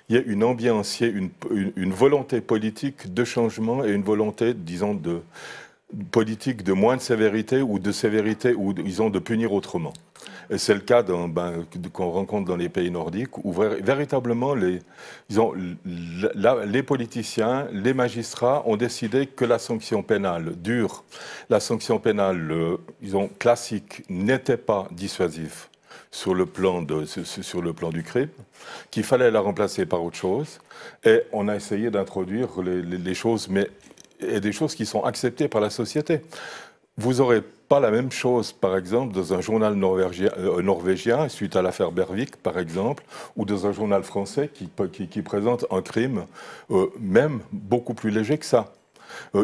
y ait une ambiance, une volonté politique de changement et une volonté, disons, de politique de moins de sévérité ou de sévérité ou, disons, de punir autrement. Et c'est le cas qu'on rencontre dans les pays nordiques où véritablement les politiciens, les magistrats ont décidé que la sanction pénale dure, la sanction pénale classique n'était pas dissuasive sur le plan du crime, qu'il fallait la remplacer par autre chose. Et on a essayé d'introduire les choses, et des choses qui sont acceptées par la société. Vous n'aurez pas la même chose, par exemple, dans un journal norvégien, suite à l'affaire Bervik, par exemple, ou dans un journal français qui présente un crime même beaucoup plus léger que ça.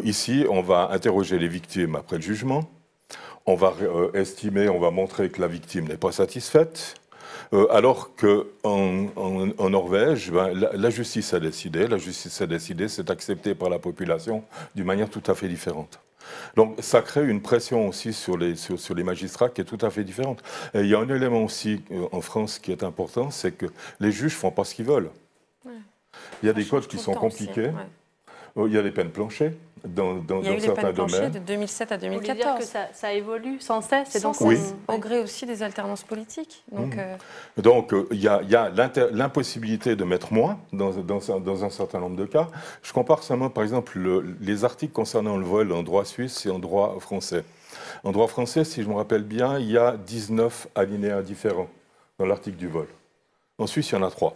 Ici, on va interroger les victimes après le jugement, on va estimer, on va montrer que la victime n'est pas satisfaite, alors qu'en Norvège, la justice a décidé, c'est accepté par la population d'une manière tout à fait différente. Donc ça crée une pression aussi sur les magistrats qui est tout à fait différente. Et il y a un élément aussi en France qui est important, c'est que les juges ne font pas ce qu'ils veulent. Ouais. Il y a des codes qui sont compliqués. Il y a les peines planchées dans certains domaines. Il y a eu les peines planchées de 2007 à 2014. Vous voulez dire que ça évolue sans cesse et donc oui. Au gré aussi des alternances politiques. Donc il y a l'impossibilité de mettre moins dans un certain nombre de cas. Je compare seulement par exemple les articles concernant le vol en droit suisse et en droit français. En droit français, si je me rappelle bien, il y a 19 alinéas différents dans l'article du vol. En Suisse, il y en a 3.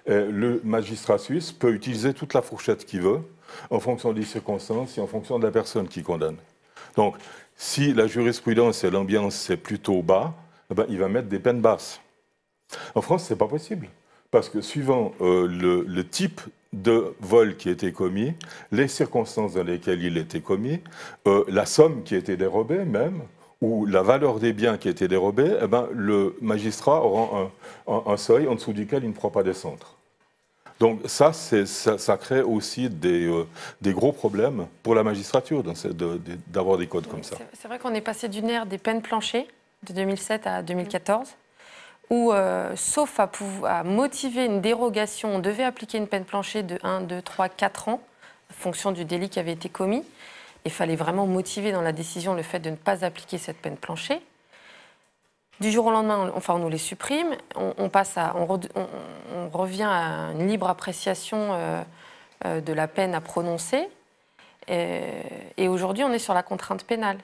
Le magistrat suisse peut utiliser toute la fourchette qu'il veut en fonction des circonstances et en fonction de la personne qui condamne. Donc, si la jurisprudence et l'ambiance c'est plutôt bas, il va mettre des peines basses. En France, ce n'est pas possible. Parce que suivant le type de vol qui a été commis, les circonstances dans lesquelles il a été commis, la somme qui a été dérobée même, ou la valeur des biens qui a été dérobés, le magistrat aura un seuil en dessous duquel il ne pourra pas descendre. Donc ça crée aussi des gros problèmes pour la magistrature d'avoir des codes comme ça. C'est vrai qu'on est passé d'une ère des peines planchées de 2007 à 2014, où, sauf à motiver une dérogation, on devait appliquer une peine planchée de 1, 2, 3, 4 ans, en fonction du délit qui avait été commis. Il fallait vraiment motiver dans la décision le fait de ne pas appliquer cette peine planchée. Du jour au lendemain, on nous les supprime, on revient à une libre appréciation de la peine à prononcer. Et aujourd'hui, on est sur la contrainte pénale.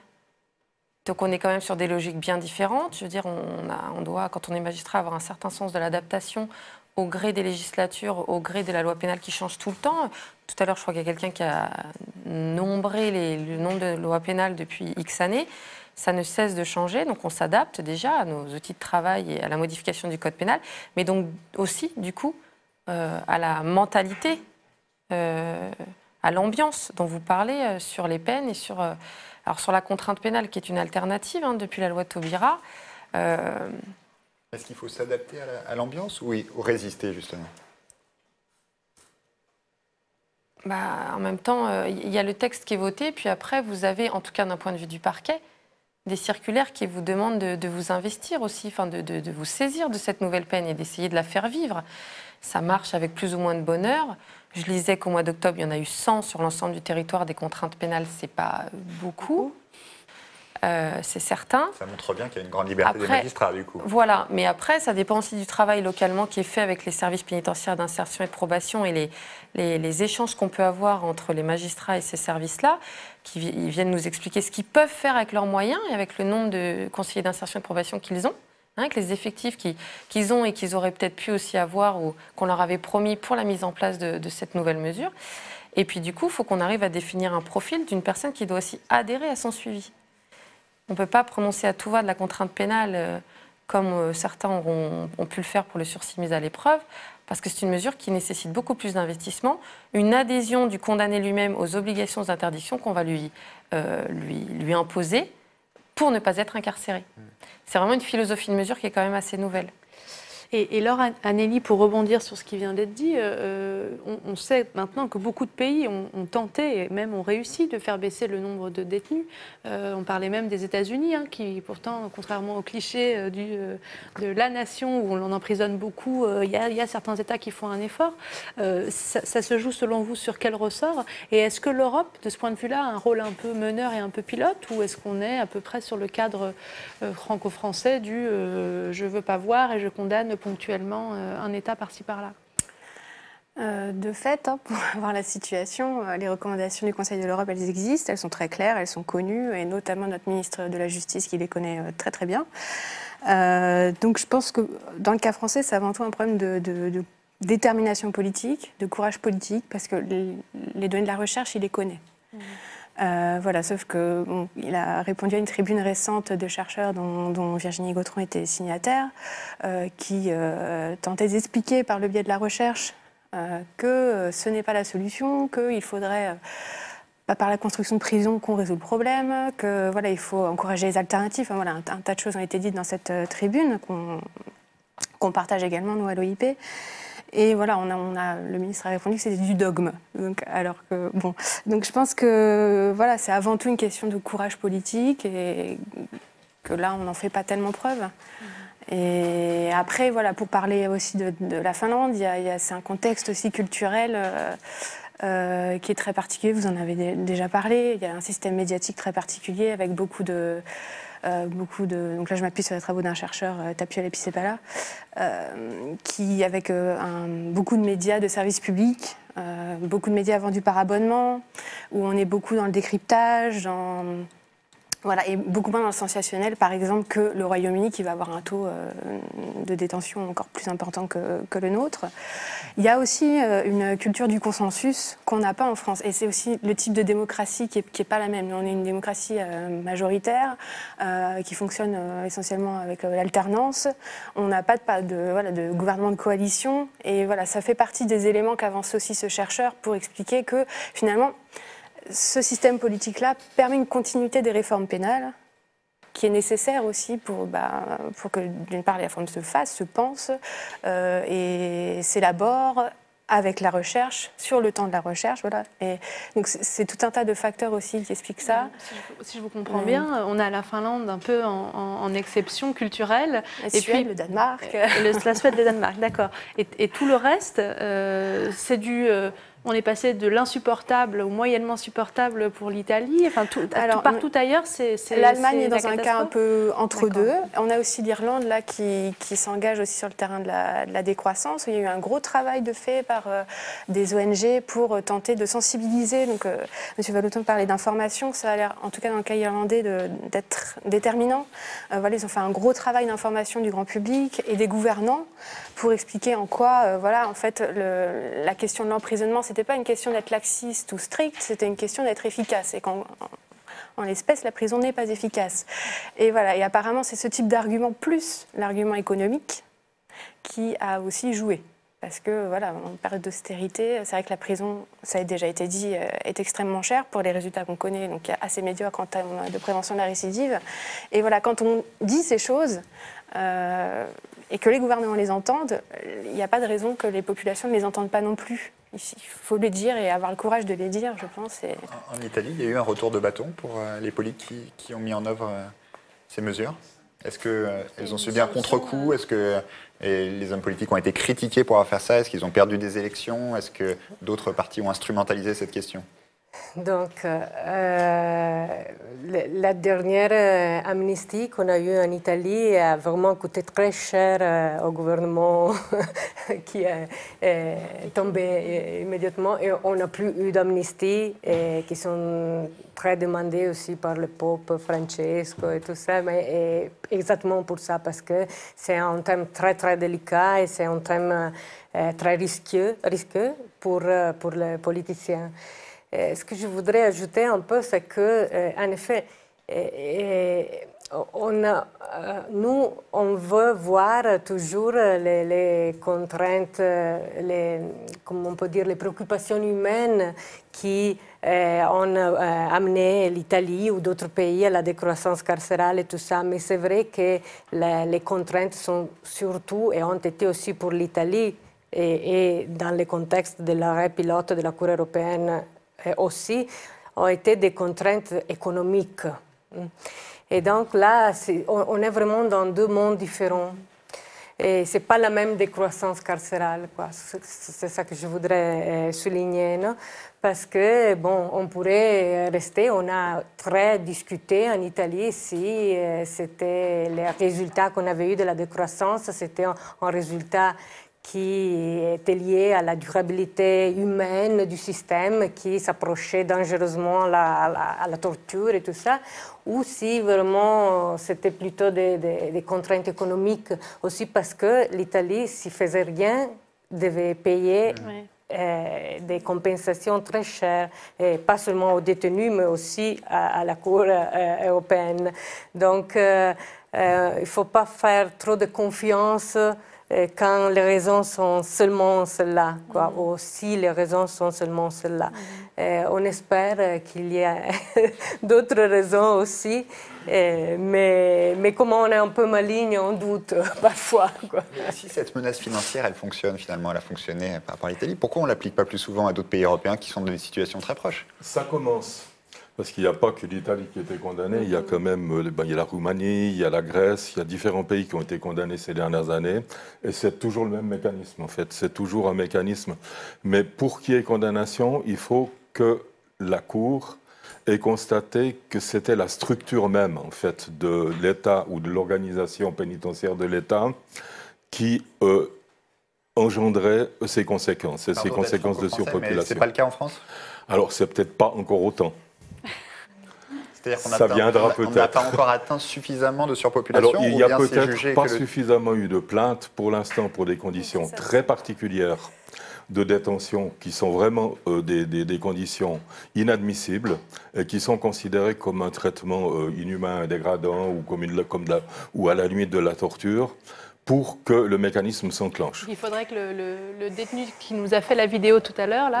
Donc on est quand même sur des logiques bien différentes. Je veux dire, on doit, quand on est magistrat, avoir un certain sens de l'adaptation au gré des législatures, au gré de la loi pénale qui change tout le temps. Tout à l'heure, je crois qu'il y a quelqu'un qui a nombré le nombre de lois pénales depuis X années. Ça ne cesse de changer, donc on s'adapte déjà à nos outils de travail et à la modification du code pénal, mais donc aussi, du coup, à la mentalité, à l'ambiance dont vous parlez sur les peines et sur la contrainte pénale, qui est une alternative depuis la loi Taubira. Est-ce qu'il faut s'adapter à l'ambiance ou résister, justement ? En même temps, il y a le texte qui est voté, puis après, vous avez, en tout cas d'un point de vue du parquet, des circulaires qui vous demandent de vous investir aussi, de vous saisir de cette nouvelle peine et d'essayer de la faire vivre. Ça marche avec plus ou moins de bonheur. Je lisais qu'au mois d'octobre, il y en a eu 100 sur l'ensemble du territoire des contraintes pénales. C'est pas beaucoup, c'est certain. Ça montre bien qu'il y a une grande liberté des magistrats, du coup. Voilà, mais après, ça dépend aussi du travail localement qui est fait avec les services pénitentiaires d'insertion et de probation et les échanges qu'on peut avoir entre les magistrats et ces services-là, ils viennent nous expliquer ce qu'ils peuvent faire avec leurs moyens et avec le nombre de conseillers d'insertion et de probation qu'ils ont, avec les effectifs qu'ils ont et qu'ils auraient peut-être pu aussi avoir ou qu'on leur avait promis pour la mise en place de cette nouvelle mesure. Et puis du coup, il faut qu'on arrive à définir un profil d'une personne qui doit aussi adhérer à son suivi. On ne peut pas prononcer à tout va de la contrainte pénale comme certains ont pu le faire pour le sursis mis à l'épreuve, parce que c'est une mesure qui nécessite beaucoup plus d'investissement, une adhésion du condamné lui-même aux obligations d'interdiction qu'on va lui imposer pour ne pas être incarcéré. C'est vraiment une philosophie de mesure qui est quand même assez nouvelle. Et Laure Anelli, pour rebondir sur ce qui vient d'être dit, on sait maintenant que beaucoup de pays ont tenté et même ont réussi de faire baisser le nombre de détenus. On parlait même des États-Unis, hein, qui pourtant, contrairement au cliché de la nation où on en emprisonne beaucoup, il y a certains États qui font un effort. Ça se joue selon vous sur quel ressort? Et est-ce que l'Europe, de ce point de vue-là, a un rôle un peu meneur et un peu pilote, ou est-ce qu'on est à peu près sur le cadre franco-français du je ne veux pas voir et je condamne ponctuellement un État par-ci par-là? De fait, hein, pour voir la situation, les recommandations du Conseil de l'Europe, elles existent, elles sont très claires, elles sont connues, et notamment notre ministre de la Justice qui les connaît très très bien. Donc je pense que dans le cas français, c'est avant tout un problème de détermination politique, de courage politique, parce que les données de la recherche, il les connaît. Voilà, sauf que bon, il a répondu à une tribune récente de chercheurs dont Virginie Gautron était signataire, qui tentait d'expliquer par le biais de la recherche que ce n'est pas la solution, qu'il faudrait pas par la construction de prisons qu'on résout le problème, que voilà, il faut encourager les alternatives. Enfin, voilà, un tas de choses ont été dites dans cette tribune qu'on partage également nous à l'OIP. Et voilà, le ministre a répondu que c'était du dogme. Donc je pense que voilà, c'est avant tout une question de courage politique et que là, on n'en fait pas tellement preuve. Et après, voilà, pour parler aussi de la Finlande, c'est un contexte aussi culturel qui est très particulier. Vous en avez déjà parlé. Il y a un système médiatique très particulier avec beaucoup de... donc là, je m'appuie sur les travaux d'un chercheur, Tapio Lepisepala, qui, avec beaucoup de médias de services publics, beaucoup de médias vendus par abonnement, où on est beaucoup dans le décryptage, voilà, et beaucoup moins dans le sensationnel, par exemple, que le Royaume-Uni, qui va avoir un taux de détention encore plus important que le nôtre. Il y a aussi une culture du consensus qu'on n'a pas en France. Et c'est aussi le type de démocratie qui est pas la même. On est une démocratie majoritaire, qui fonctionne essentiellement avec l'alternance. On n'a pas de gouvernement de coalition. Et voilà, ça fait partie des éléments qu'avance aussi ce chercheur pour expliquer que, finalement, ce système politique-là permet une continuité des réformes pénales qui est nécessaire aussi pour que, d'une part, les réformes se fassent, se pensent et s'élaborent avec la recherche, sur le temps de la recherche. Voilà. Et donc, c'est tout un tas de facteurs aussi qui expliquent ça. Si je vous comprends bien, on a la Finlande un peu en exception culturelle. La Suède, le Danemark. La Suède, le Danemark, d'accord. Et tout le reste, c'est du... on est passé de l'insupportable au moyennement supportable pour l'Italie. Enfin, partout ailleurs, c'est l'Allemagne est dans un cas un peu entre deux. On a aussi l'Irlande là qui s'engage aussi sur le terrain de la décroissance. Il y a eu un gros travail de fait par des ONG pour tenter de sensibiliser. Donc, M. Valouton parlait d'information. Ça a l'air, en tout cas dans le cas irlandais, d'être déterminant. Voilà, ils ont fait un gros travail d'information du grand public et des gouvernants pour expliquer en quoi, en fait, la question de l'emprisonnement, c'était pas une question d'être laxiste ou strict, c'était une question d'être efficace. Et qu'en l'espèce, la prison n'est pas efficace. Et voilà. Et apparemment, c'est ce type d'argument plus l'argument économique qui a aussi joué. Parce que, voilà, en période d'austérité, c'est vrai que la prison, ça a déjà été dit, est extrêmement chère pour les résultats qu'on connaît, donc assez médiocre en termes de prévention de la récidive. Et voilà, quand on dit ces choses, et que les gouvernements les entendent, il n'y a pas de raison que les populations ne les entendent pas non plus. Il faut les dire et avoir le courage de les dire, je pense. En Italie, il y a eu un retour de bâton pour les politiques qui ont mis en œuvre ces mesures. Est-ce qu'elles ont subi un contre-coup? Est-ce que les hommes politiques ont été critiqués pour avoir fait ça? Est-ce qu'ils ont perdu des élections? Est-ce que d'autres partis ont instrumentalisé cette question? Donc, la dernière amnistie qu'on a eue en Italie a vraiment coûté très cher au gouvernement qui est tombé immédiatement. Et on n'a plus eu d'amnistie qui sont très demandées aussi par le pape Francesco et tout ça. Mais exactement pour ça, parce que c'est un thème très, très délicat et c'est un thème très risqueux pour les politiciens. Ce que je voudrais ajouter un peu, c'est que, en effet, on a nous, on veut voir toujours les contraintes, comment on peut dire, les préoccupations humaines qui ont amené l'Italie ou d'autres pays à la décroissance carcérale et tout ça. Mais c'est vrai que les contraintes sont surtout, et ont été aussi pour l'Italie, et dans le contexte de l'arrêt pilote de la Cour européenne aussi, ont été des contraintes économiques. Et donc là, on est vraiment dans deux mondes différents. Et ce n'est pas la même décroissance carcérale, quoi. C'est ça que je voudrais souligner, non? Parce que, bon, on pourrait rester, on a très discuté en Italie si c'était les résultats qu'on avait eu de la décroissance, c'était un résultat qui était lié à la durabilité humaine du système, qui s'approchait dangereusement à la torture et tout ça, ou si vraiment c'était plutôt des contraintes économiques, aussi parce que l'Italie, s'il ne faisait rien, devait payer des compensations très chères, et pas seulement aux détenus, mais aussi à la Cour européenne. Donc, il ne faut pas faire trop de confiance quand les raisons sont seulement celles-là, ou si les raisons sont seulement celles-là. On espère qu'il y a d'autres raisons aussi, mais comme on est un peu maligne, on doute parfois. Mais si cette menace financière, elle fonctionne finalement, elle a fonctionné par rapport à l'Italie, pourquoi on ne l'applique pas plus souvent à d'autres pays européens qui sont dans des situations très proches? Ça commence. Parce qu'il n'y a pas que l'Italie qui a été condamnée, il y a quand même il y a la Roumanie, il y a la Grèce, il y a différents pays qui ont été condamnés ces dernières années. Et c'est toujours le même mécanisme, en fait. C'est toujours un mécanisme. Mais pour qu'il y ait condamnation, il faut que la Cour ait constaté que c'était la structure même, en fait, de l'État ou de l'organisation pénitentiaire de l'État qui engendrait ces conséquences, et ces conséquences de surpopulation. Ce n'est pas le cas en France? Alors, c'est peut-être pas encore autant. Ça viendra peut-être. On n'a pas encore atteint suffisamment de surpopulation. Alors, il n'y a peut-être pas suffisamment eu de plaintes pour l'instant pour des conditions très particulières de détention qui sont vraiment des conditions inadmissibles et qui sont considérées comme un traitement inhumain, dégradant ou à la limite de la torture, pour que le mécanisme s'enclenche. Il faudrait que le détenu qui nous a fait la vidéo tout à l'heure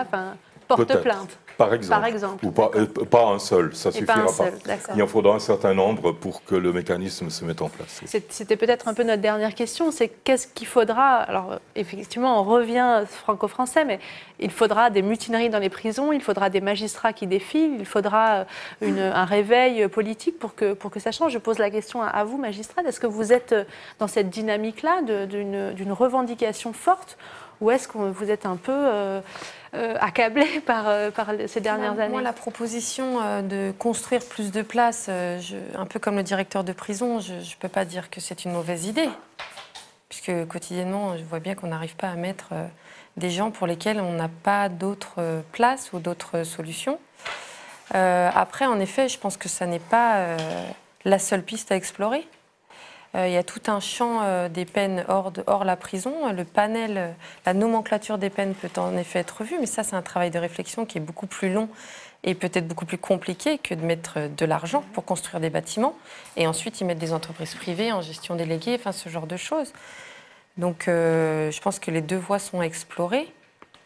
porte plainte. Par exemple. Ou pas un seul, ça ne suffira pas. Il en faudra un certain nombre pour que le mécanisme se mette en place. C'était peut-être un peu notre dernière question, c'est qu'est-ce qu'il faudra? Alors effectivement, on revient franco-français, mais il faudra des mutineries dans les prisons, il faudra des magistrats qui défilent, il faudra un réveil politique pour que ça change. Je pose la question à vous, magistrate, est-ce que vous êtes dans cette dynamique-là d'une revendication forte, ou est-ce que vous êtes un peu accablé par ces dernières années? Moi, la proposition de construire plus de places, un peu comme le directeur de prison, je ne peux pas dire que c'est une mauvaise idée, puisque quotidiennement, je vois bien qu'on n'arrive pas à mettre des gens pour lesquels on n'a pas d'autres places ou d'autres solutions. Après, en effet, je pense que ça n'est pas la seule piste à explorer. Il y a tout un champ des peines hors la prison. Le panel, la nomenclature des peines peut en effet être revue, mais ça, c'est un travail de réflexion qui est beaucoup plus long et peut-être beaucoup plus compliqué que de mettre de l'argent pour construire des bâtiments et ensuite y mettre des entreprises privées en gestion déléguée, enfin ce genre de choses. Donc je pense que les deux voies sont explorées.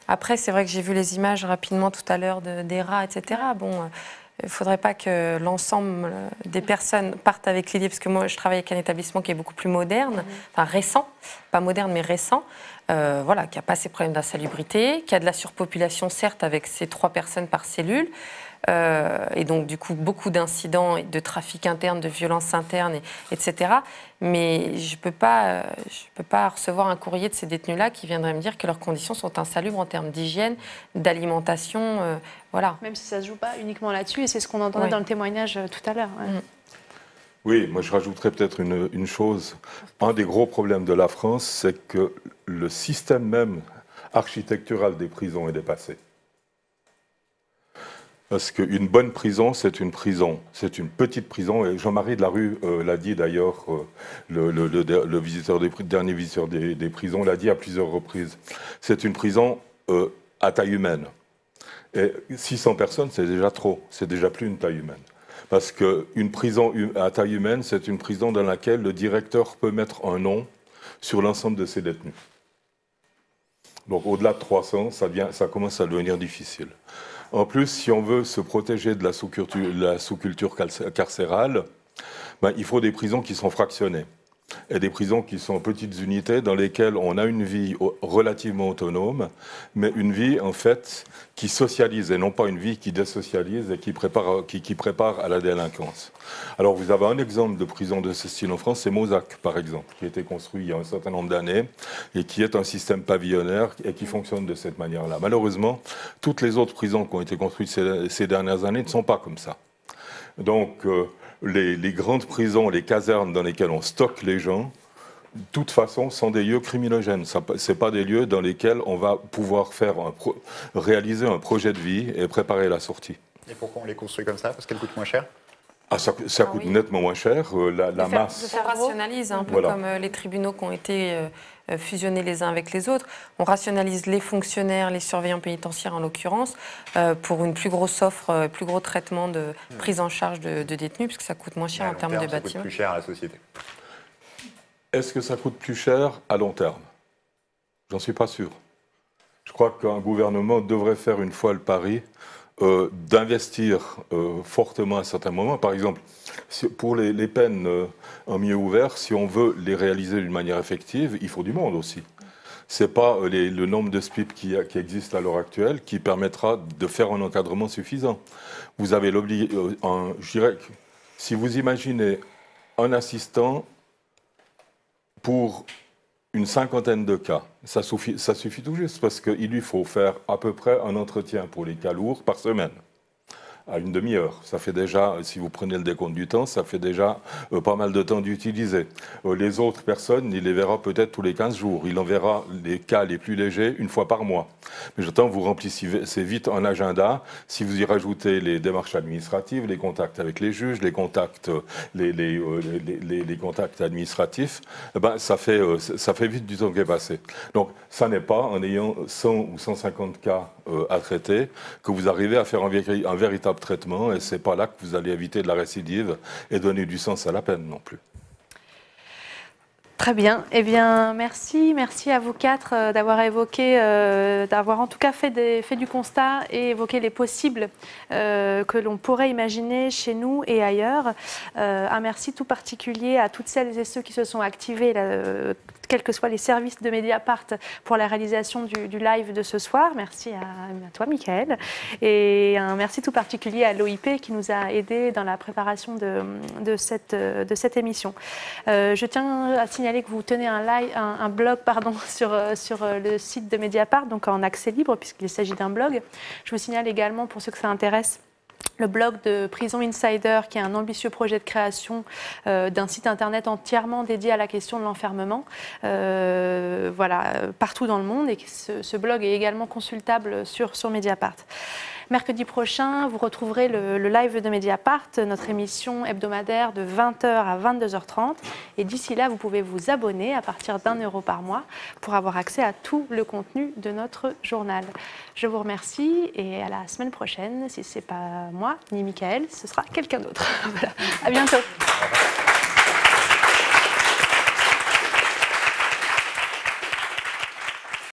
Après, c'est vrai que j'ai vu les images rapidement tout à l'heure des rats, etc. Bon, il ne faudrait pas que l'ensemble des personnes partent avec l'idée, parce que moi, je travaille avec un établissement qui est beaucoup plus moderne, enfin récent, pas moderne, mais récent, voilà, qui n'a pas ces problèmes d'insalubrité, qui a de la surpopulation, certes, avec ces 3 personnes par cellule, et donc, du coup, beaucoup d'incidents de trafic interne, de violence interne, etc. Mais je ne peux pas recevoir un courrier de ces détenus-là qui viendraient me dire que leurs conditions sont insalubres en termes d'hygiène, d'alimentation, voilà. Même si ça ne se joue pas uniquement là-dessus, et c'est ce qu'on entendait dans le témoignage tout à l'heure. Ouais. Oui, moi je rajouterais peut-être une chose. Un des gros problèmes de la France, c'est que le système même architectural des prisons est dépassé. Parce qu'une bonne prison, c'est une prison. C'est une petite prison. Et Jean-Marie Delarue l'a dit d'ailleurs, le visiteur dernier visiteur des prisons l'a dit à plusieurs reprises. C'est une prison à taille humaine. Et 600 personnes, c'est déjà trop. C'est déjà plus une taille humaine. Parce qu'une prison à taille humaine, c'est une prison dans laquelle le directeur peut mettre un nom sur l'ensemble de ses détenus. Donc au-delà de 300, ça commence à devenir difficile. En plus, si on veut se protéger de la sous-culture carcérale, ben, il faut des prisons qui sont fractionnées. Et des prisons qui sont petites unités dans lesquelles on a une vie relativement autonome, mais une vie en fait qui socialise et non pas une vie qui désocialise et qui prépare à la délinquance. Alors vous avez un exemple de prison de ce style en France, c'est Mozac par exemple, qui a été construit il y a un certain nombre d'années et qui est un système pavillonnaire et qui fonctionne de cette manière-là. Malheureusement, toutes les autres prisons qui ont été construites ces dernières années ne sont pas comme ça. Donc les grandes prisons, les casernes dans lesquelles on stocke les gens, de toute façon, sont des lieux criminogènes. Ce ne pas des lieux dans lesquels on va pouvoir réaliser un projet de vie et préparer la sortie. Et pourquoi on les construit comme ça? Parce qu'elles coûtent moins cher? Ça coûte nettement moins cher. La masse. On rationalise un peu voilà. Comme les tribunaux qui ont été fusionnés les uns avec les autres. On rationalise les fonctionnaires, les surveillants pénitentiaires en l'occurrence, pour une plus grosse offre, plus gros traitement de prise en charge de détenus, puisque ça coûte moins cher en termes de bâtiments. Ça coûte plus cher à la société. Est-ce que ça coûte plus cher à long terme? J'en suis pas sûr. Je crois qu'un gouvernement devrait faire une fois le pari d'investir fortement à certains moments. Par exemple, pour les peines en milieu ouvert, si on veut les réaliser d'une manière effective, il faut du monde aussi. Ce n'est pas le nombre de SPIP qui existe à l'heure actuelle qui permettra de faire un encadrement suffisant. Vous avez je dirais que si vous imaginez un assistant pour une cinquantaine de cas, ça suffit tout juste parce qu'il lui faut faire à peu près un entretien pour les cas lourds par semaine, à une demi-heure. Ça fait déjà, si vous prenez le décompte du temps, ça fait déjà pas mal de temps d'utiliser. Les autres personnes, il les verra peut-être tous les 15 jours. Il en verra les cas les plus légers une fois par mois. Mais j'attends, vous remplissez vite un agenda. Si vous y rajoutez les démarches administratives, les contacts avec les juges, les contacts, les contacts administratifs, ben, ça fait vite du temps qui est passé. Donc, ça n'est pas en ayant 100 ou 150 cas à traiter que vous arrivez à faire un véritable traitement, et ce n'est pas là que vous allez éviter de la récidive et donner du sens à la peine non plus. Très bien. Eh bien, merci à vous quatre d'avoir évoqué, d'avoir en tout cas fait du constat et évoqué les possibles que l'on pourrait imaginer chez nous et ailleurs. Un merci tout particulier à toutes celles et ceux qui se sont activés, quels que soient les services de Mediapart, pour la réalisation du live de ce soir. Merci à toi, Michael. Et un merci tout particulier à l'OIP qui nous a aidés dans la préparation de cette émission. Je tiens à signaler que vous tenez un blog sur le site de Mediapart, donc en accès libre, puisqu'il s'agit d'un blog. Je vous signale également, pour ceux que ça intéresse, le blog de Prison Insider, qui est un ambitieux projet de création d'un site internet entièrement dédié à la question de l'enfermement, partout dans le monde. Et ce blog est également consultable sur Mediapart. Mercredi prochain, vous retrouverez le live de Mediapart, notre émission hebdomadaire de 20h à 22h30. Et d'ici là, vous pouvez vous abonner à partir d'€1 par mois pour avoir accès à tout le contenu de notre journal. Je vous remercie et à la semaine prochaine. Si ce n'est pas moi ni Michael, ce sera quelqu'un d'autre. Voilà. À bientôt.